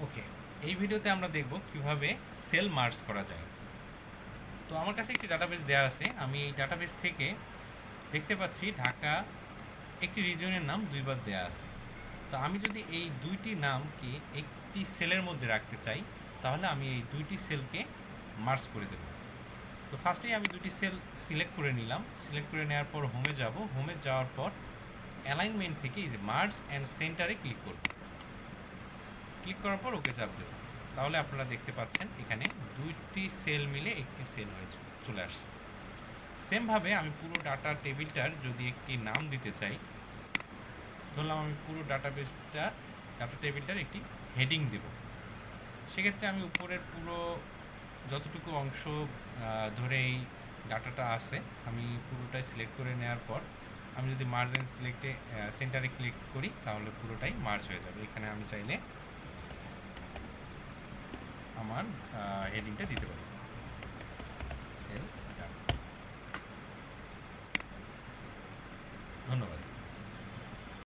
ওকে, এই ভিডিওতে আমরা দেখব কিভাবে সেল মার্জ করা যায়। তো আমার কাছে একটি ডাটাবেস দেওয়া আছে। আমি এই ডাটাবেস থেকে দেখতে পাচ্ছি ঢাকা একটি রিজিয়নের নাম দুইবার দেওয়া আছে। তো আমি যদি এই দুইটি নামকে একটি সেলের মধ্যে রাখতে চাই, তাহলে আমি এই দুইটি সেলকে মার্জ করে দেব। তো ফার্স্টেই আমি দুটি সেল সিলেক্ট করে নিলাম। সিলেক্ট করে নেওয়ার পর হোমে যাব। হোমে যাওয়ার পর অ্যালাইনমেন্ট থেকে এই যে মার্জ অ্যান্ড সেন্টারে ক্লিক করব। ক্লিক করার পর ওকে চাপ দেব। তাহলে আপনারা দেখতে পাচ্ছেন এখানে দুইটি সেল মিলে একটি সেল হয়েছে, চলে আসছে। সেমভাবে আমি পুরো ডাটা টেবিলটার যদি একটি নাম দিতে চাই, ধরলাম আমি পুরো ডাটা টেবিলটার একটি হেডিং দেব। সেক্ষেত্রে আমি উপরের পুরো যতটুকু অংশ ধরে এই ডাটাটা আছে, আমি পুরোটাই সিলেক্ট করে নেওয়ার পর আমি যদি মার্জ অ্যান্ড সিলেক্টে সেন্টারে ক্লিক করি, তাহলে পুরোটাই মার্জ হয়ে যাবে। এখানে আমি চাইলে আমার হেডিংটা দিতে পারি।